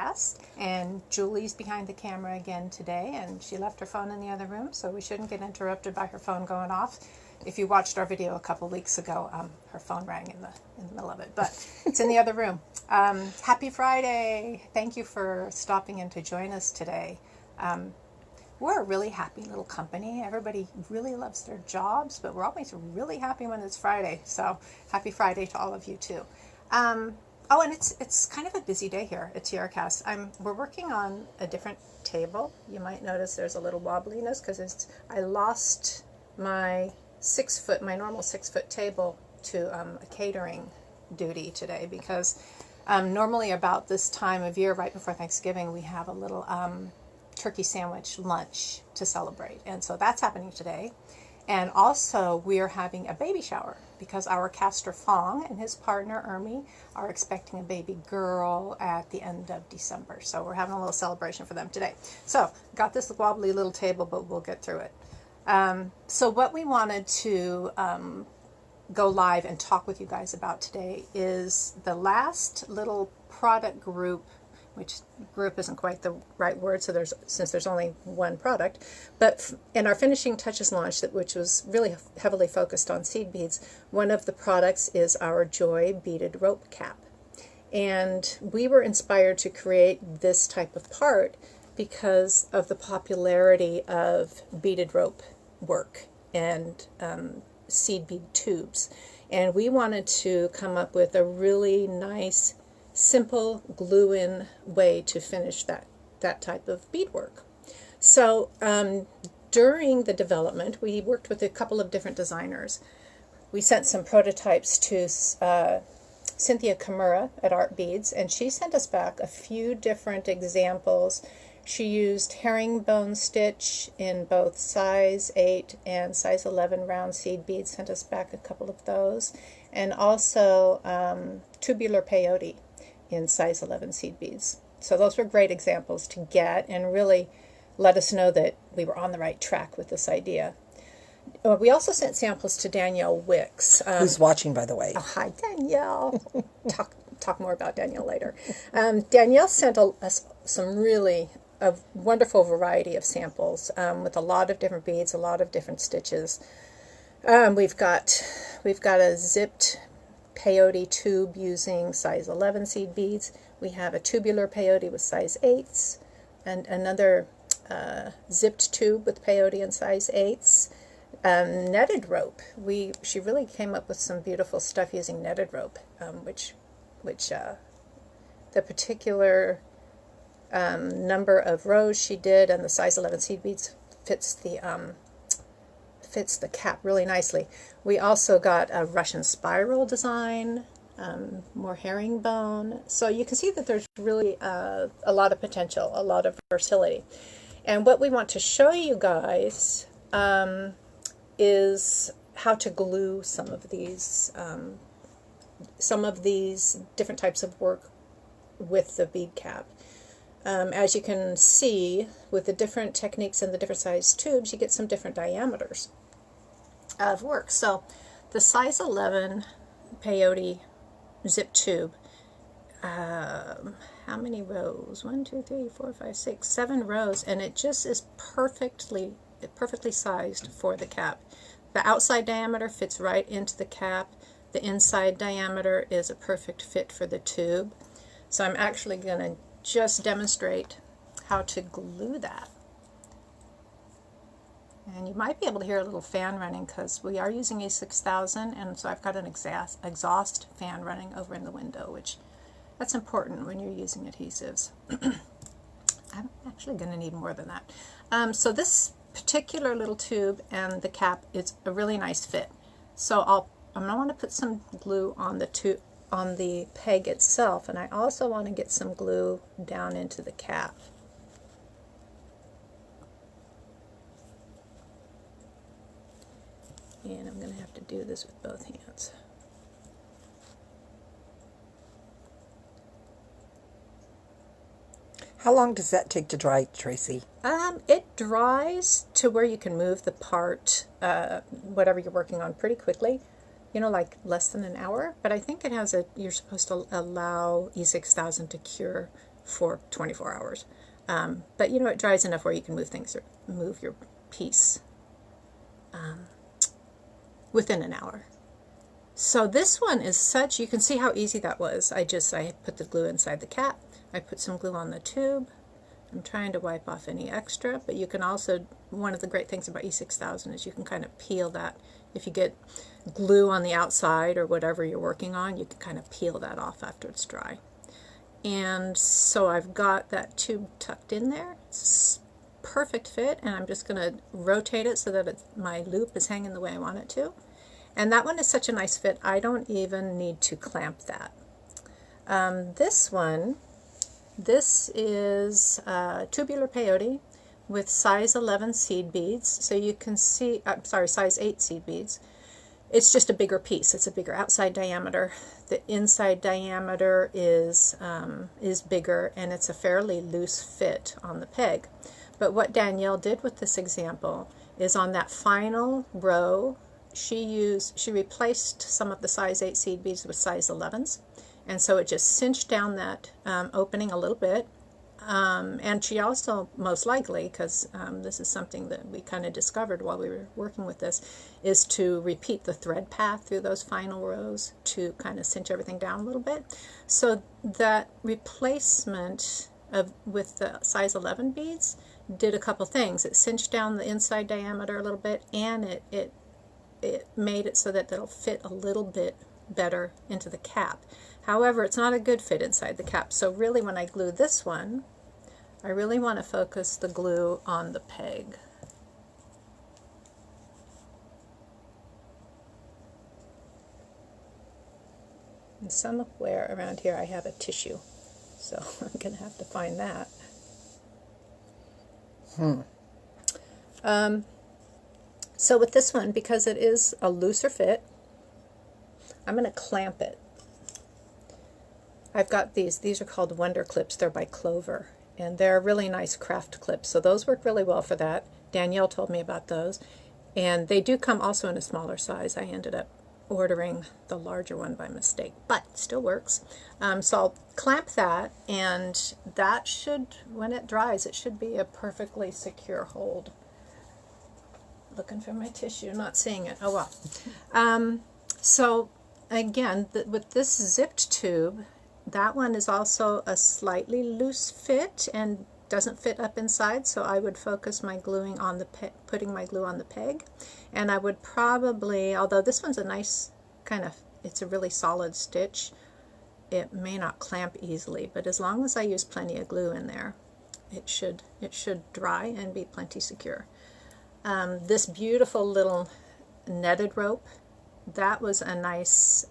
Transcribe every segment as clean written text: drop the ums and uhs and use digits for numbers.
TierraCast, and Julie's behind the camera again today, and she left her phone in the other room, so we shouldn't get interrupted by her phone going off. If you watched our video a couple weeks ago, her phone rang in the middle of it, but it's in the other room. Happy Friday! Thank you for stopping in to join us today. We're a really happy little company. Everybody really loves their jobs, but we're always really happy when it's Friday. So happy Friday to all of you too. And it's kind of a busy day here at TierraCast. We're working on a different table. You might notice there's a little wobbliness because I lost my my normal 6-foot table to a catering duty today because normally about this time of year, right before Thanksgiving, we have a little turkey sandwich lunch to celebrate, and so that's happening today. And also we are having a baby shower because our caster Fong and his partner Ermi are expecting a baby girl at the end of December, so we're having a little celebration for them today. So got this wobbly little table, but we'll get through it. So what we wanted to go live and talk with you guys about today is the last little product group, which group isn't quite the right word, so since there's only one product, but in our finishing touches launch, which was really heavily focused on seed beads, one of the products is our Joy Beaded Rope Cap. And we were inspired to create this type of part because of the popularity of beaded rope work and seed bead tubes. And we wanted to come up with a really nice simple glue-in way to finish that type of beadwork. So during the development, we worked with a couple of different designers. We sent some prototypes to Cynthia Kimura at Art Beads, and she sent us back a few different examples. She used herringbone stitch in both size 8 and size 11 round seed beads, sent us back a couple of those, and also tubular peyote in size 11 seed beads. So those were great examples to get and really let us know that we were on the right track with this idea. We also sent samples to Danielle Wicks. Who's watching, by the way. Oh, hi, Danielle. Talk more about Danielle later. Danielle sent us a wonderful variety of samples with a lot of different beads, a lot of different stitches. We've got a zipped peyote tube using size 11 seed beads. We have a tubular peyote with size 8s, and another zipped tube with peyote in size 8s. Netted rope. She really came up with some beautiful stuff using netted rope, which the particular number of rows she did and the size 11 seed beads fits the cap really nicely. We also got a Russian spiral design, more herringbone. So you can see that there's really a lot of potential, a lot of versatility. And what we want to show you guys is how to glue some of these different types of work with the bead cap. As you can see, with the different techniques and the different size tubes, you get some different diameters of work. So the size 11 peyote zip tube, how many rows? 1, 2, 3, 4, 5, 6, 7 rows, and it just is perfectly sized for the cap. The outside diameter fits right into the cap. The inside diameter is a perfect fit for the tube. So I'm actually going to just demonstrate how to glue that. And you might be able to hear a little fan running because we are using a 6000, and so I've got an exhaust fan running over in the window, which that's important when you're using adhesives. I'm actually going to need more than that. So this particular little tube and the cap is a really nice fit. So I'm going to want to put some glue on the peg itself, and I also want to get some glue down into the cap. And I'm going to have to do this with both hands. How long does that take to dry, Tracy? It dries to where you can move the part, whatever you're working on, pretty quickly. You know, like less than an hour. But I think it has you're supposed to allow E6000 to cure for 24 hours. But you know, it dries enough where you can move your piece within an hour. So this one is such, you can see how easy that was. I put the glue inside the cap. I put some glue on the tube. I'm trying to wipe off any extra, but you can also, one of the great things about E6000 is you can kind of peel that. If you get glue on the outside or whatever you're working on, you can kind of peel that off after it's dry. And so I've got that tube tucked in there. It's a perfect fit, and I'm just going to rotate it so that my loop is hanging the way I want it to. And that one is such a nice fit, I don't even need to clamp that. This is tubular peyote with size 11 seed beads. So you can see, size 8 seed beads. It's just a bigger piece. It's a bigger outside diameter. The inside diameter is bigger, and it's a fairly loose fit on the peg. But what Danielle did with this example is on that final row, she replaced some of the size 8 seed beads with size 11s. And so it just cinched down that opening a little bit. And she also, most likely, because this is something that we kind of discovered while we were working with this, is to repeat the thread path through those final rows to kind of cinch everything down a little bit. So that replacement with the size 11 beads did a couple things. It cinched down the inside diameter a little bit, and it made it so that it'll fit a little bit better into the cap. However, it's not a good fit inside the cap. So really, when I glue this one, I really want to focus the glue on the peg. And somewhere around here I have a tissue, so I'm going to have to find that. So with this one, because it is a looser fit, I'm going to clamp it. I've got these are called Wonder Clips. They're by Clover, and they're really nice craft clips, so those work really well for that. Danielle told me about those, and they do come also in a smaller size. I ended up ordering the larger one by mistake, but still works. So I'll clamp that, and that should, when it dries, it should be a perfectly secure hold. Looking for my tissue, not seeing it. Oh well. So again, with this zipped tube, that one is also a slightly loose fit and doesn't fit up inside, so I would focus my gluing on the putting my glue on the peg. And I would probably, although this one's a nice kind of, it's a really solid stitch, it may not clamp easily, but as long as I use plenty of glue in there, it should dry and be plenty secure. This beautiful little netted rope, that was a nice,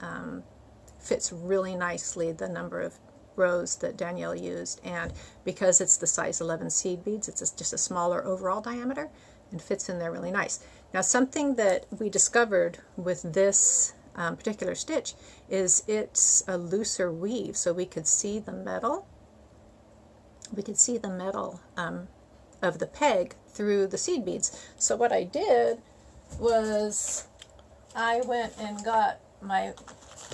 fits really nicely the number of rows that Danielle used, and because it's the size 11 seed beads, it's just a smaller overall diameter and fits in there really nice. Now, something that we discovered with this particular stitch is it's a looser weave, so we could see the metal. We could see the metal of the peg through the seed beads. So what I did was I went and got my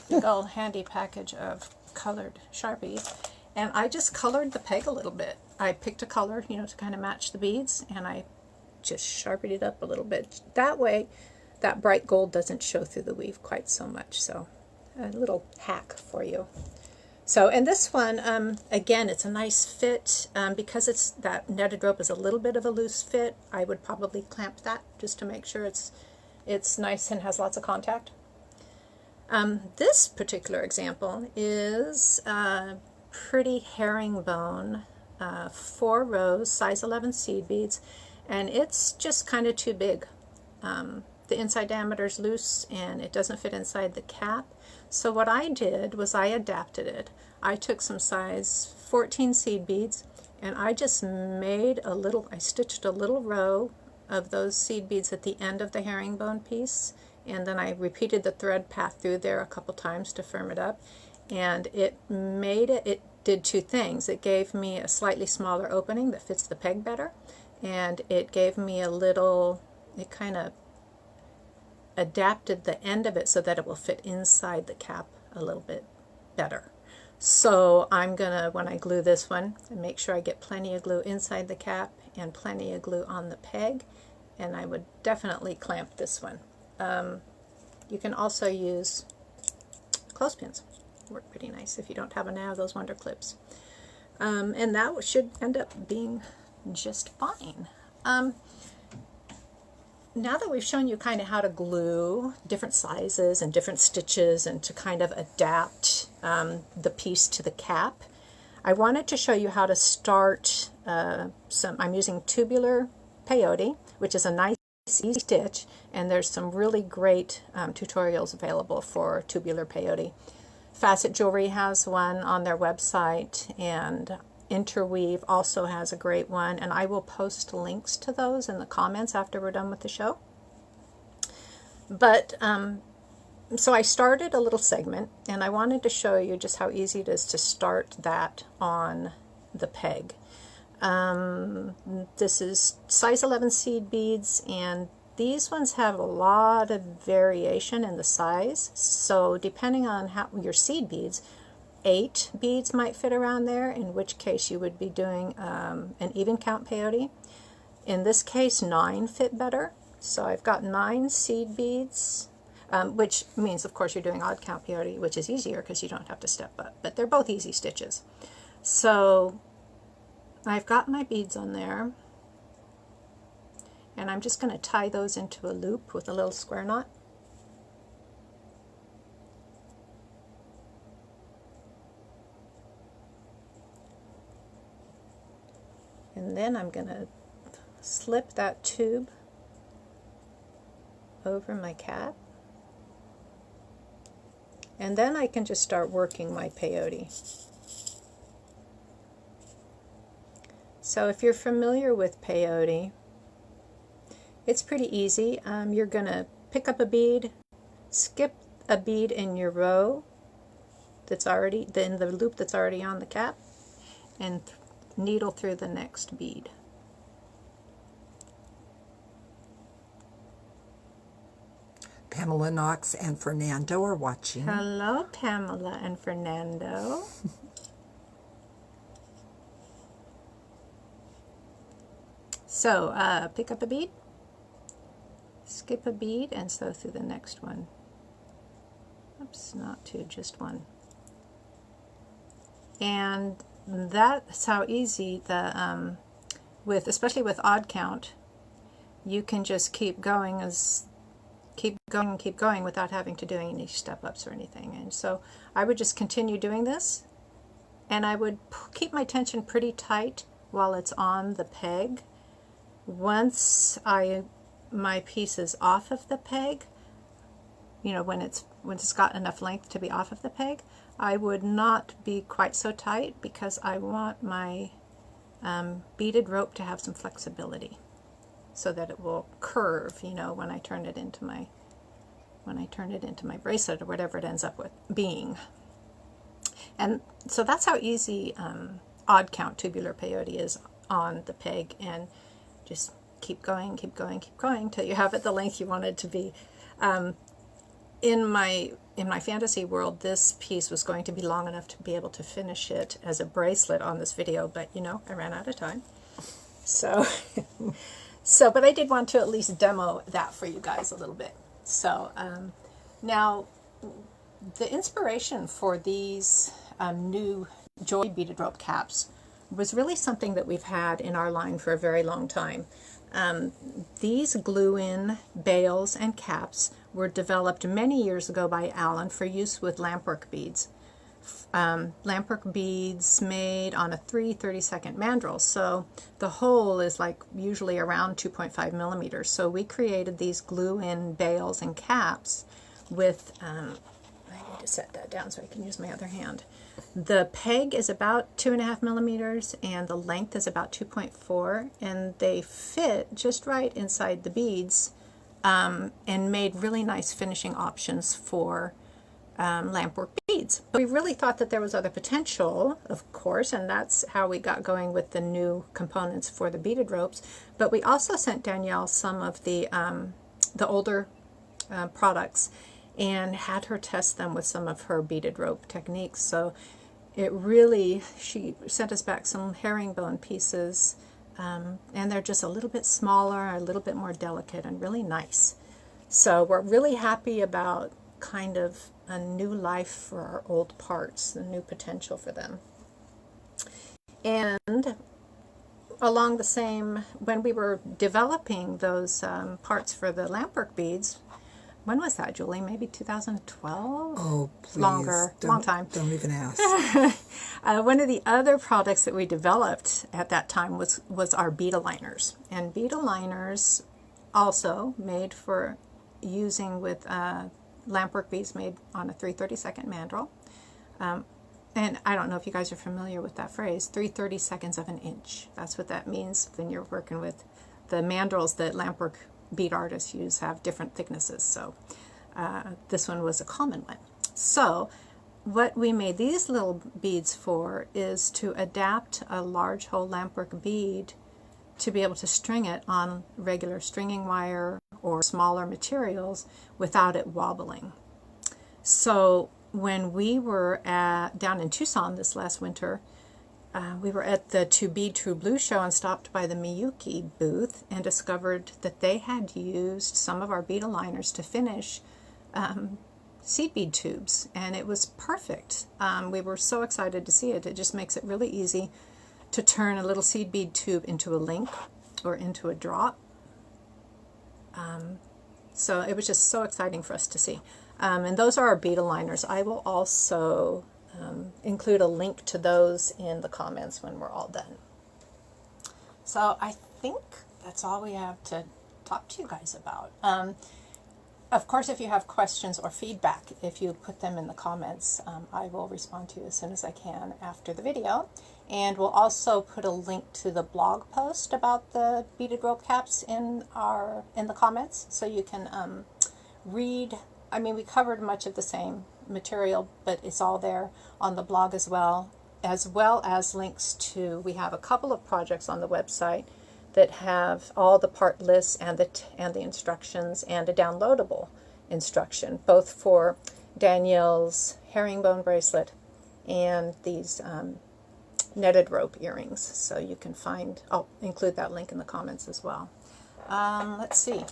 big old handy package of colored Sharpies, and I just colored the peg a little bit. I picked a color, to kind of match the beads, and I just sharpened it up a little bit. That way, that bright gold doesn't show through the weave quite so much. So, a little hack for you. So, and this one, again, it's a nice fit. Because it's that netted rope is a little bit of a loose fit, I would probably clamp that just to make sure it's nice and has lots of contact. This particular example is a pretty herringbone, 4 rows, size 11 seed beads, and it's just kind of too big. The inside diameter is loose and it doesn't fit inside the cap. So what I did was I adapted it. I took some size 14 seed beads and I just made I stitched a little row of those seed beads at the end of the herringbone piece, and then I repeated the thread path through there a couple times to firm it up, and it did 2 things. It gave me a slightly smaller opening that fits the peg better, and it gave me it kind of adapted the end of it so that it will fit inside the cap a little bit better. So I'm gonna, when I glue this one, make sure I get plenty of glue inside the cap and plenty of glue on the peg, and I would definitely clamp this one. You can also use clothespins. Work pretty nice if you don't have any of those wonder clips. And that should end up being just fine. Now that we've shown you kind of how to glue different sizes and different stitches and to kind of adapt the piece to the cap, I wanted to show you how to start I'm using tubular peyote, which is a nice easy stitch, and there's some really great tutorials available for tubular peyote. Facet Jewelry has one on their website, and Interweave also has a great one, and I will post links to those in the comments after we're done with the show. But so I started a little segment, and I wanted to show you just how easy it is to start that on the peg. This is size 11 seed beads, and these ones have a lot of variation in the size, so depending on how your seed beads, 8 beads might fit around there, in which case you would be doing an even count peyote. In this case, 9 fit better. So I've got 9 seed beads, which means, of course, you're doing odd count peyote, which is easier because you don't have to step up, but they're both easy stitches. So I've got my beads on there, and I'm just going to tie those into a loop with a little square knot. And then I'm going to slip that tube over my cap. And then I can just start working my peyote. So if you're familiar with peyote, it's pretty easy. You're going to pick up a bead, skip a bead in your row that's already, in the loop that's already on the cap, and needle through the next bead. Pamela Knox and Fernando are watching. Hello, Pamela and Fernando. So pick up a bead, skip a bead, and sew through the next one. Oops, not two, just one. And that's how easy the especially with odd count, you can just keep going keep going without having to do any step ups or anything. And so I would just continue doing this, and I would keep my tension pretty tight while it's on the peg. Once my piece is off of the peg, you know, when it's got enough length to be off of the peg, I would not be quite so tight because I want my beaded rope to have some flexibility so that it will curve, you know, when I turn it into my bracelet or whatever it ends up with being. And so that's how easy odd count tubular peyote is on the peg, and just keep going till you have it the length you want it to be. In my fantasy world, this piece was going to be long enough to be able to finish it as a bracelet on this video, but you know, I ran out of time. So, but I did want to at least demo that for you guys a little bit. So now the inspiration for these new Joy Beaded Rope Caps was really something that we've had in our line for a very long time. These glue-in bales and caps were developed many years ago by Alan for use with lampwork beads. Lampwork beads made on a 3/32 mandrel, so the hole is like usually around 2.5 millimeters. So we created these glue-in bales and caps with, I need to set that down so I can use my other hand. The peg is about 2.5 millimeters and the length is about 2.4, and they fit just right inside the beads, and made really nice finishing options for lampwork beads. But we really thought that there was other potential, of course, and that's how we got going with the new components for the beaded ropes. But we also sent Danielle some of the older products and had her test them with some of her beaded rope techniques. So it really, she sent us back some herringbone pieces, and they're just a little bit smaller, a little bit more delicate, and really nice. So we're really happy about kind of a new life for our old parts, a new potential for them. And along the same, when we were developing those parts for the lampwork beads, when was that, Julie? Maybe 2012? Oh, please. Longer, long time. Don't even ask. One of the other products that we developed at that time was our bead aligners. And bead aligners also made for using with lampwork beads made on a 3/32 mandrel. And I don't know if you guys are familiar with that phrase, 3/32 of an inch. That's what that means when you're working with the mandrels that lampwork bead artists use have different thicknesses. So this one was a common one. So what we made these little beads for is to adapt a large hole lampwork bead to be able to string it on regular stringing wire or smaller materials without it wobbling. So when we were down in Tucson this last winter, we were at the To Bead True Blue show and stopped by the Miyuki booth and discovered that they had used some of our bead aligners to finish seed bead tubes, and it was perfect. We were so excited to see it. It just makes it really easy to turn a little seed bead tube into a link or into a drop. So it was just so exciting for us to see. And those are our bead aligners. I will also include a link to those in the comments when we're all done. So I think that's all we have to talk to you guys about. Of course, if you have questions or feedback, if you put them in the comments, I will respond to you as soon as I can after the video. And we'll also put a link to the blog post about the beaded rope caps in the comments, so you can read. I mean, we covered much of the same material, but it's all there on the blog as well as links to, we have a couple of projects on the website that have all the part lists and the instructions and a downloadable instruction, both for Danielle's herringbone bracelet and these netted rope earrings. So you can find, I'll include that link in the comments as well. Let's see.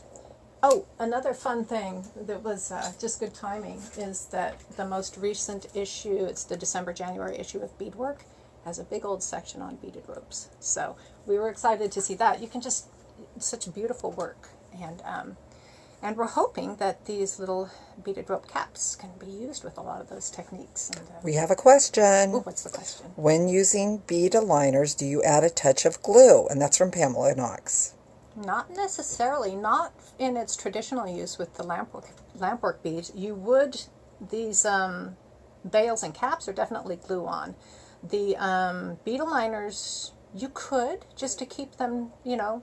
Oh, another fun thing that was just good timing is that the most recent issue, it's the December-January issue of Beadwork, has a big old section on beaded ropes. So we were excited to see that. You can just, it's such beautiful work. And we're hoping that these little beaded rope caps can be used with a lot of those techniques. And, We have a question. Ooh, what's the question? When using bead aligners, do you add a touch of glue? And that's from Pamela Knox. Not necessarily, not in its traditional use with the lampwork beads. You would, these bails and caps are definitely glue on. The bead aligners, you could, just to keep them, you know,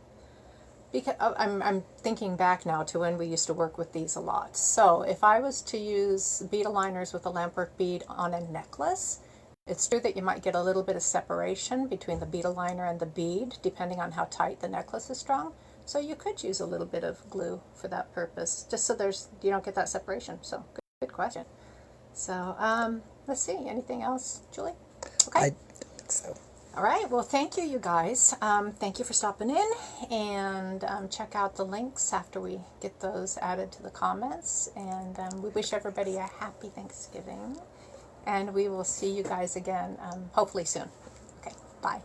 because I'm thinking back now to when we used to work with these a lot. So if I was to use bead aligners with a lampwork bead on a necklace, it's true that you might get a little bit of separation between the bead aligner and the bead, depending on how tight the necklace is strung. So you could use a little bit of glue for that purpose, just so you don't get that separation. So good question. So let's see, anything else, Julie? Okay. I don't think so. All right, well, thank you, you guys. Thank you for stopping in, and check out the links after we get those added to the comments. And we wish everybody a happy Thanksgiving, and we will see you guys again hopefully soon. Okay, bye.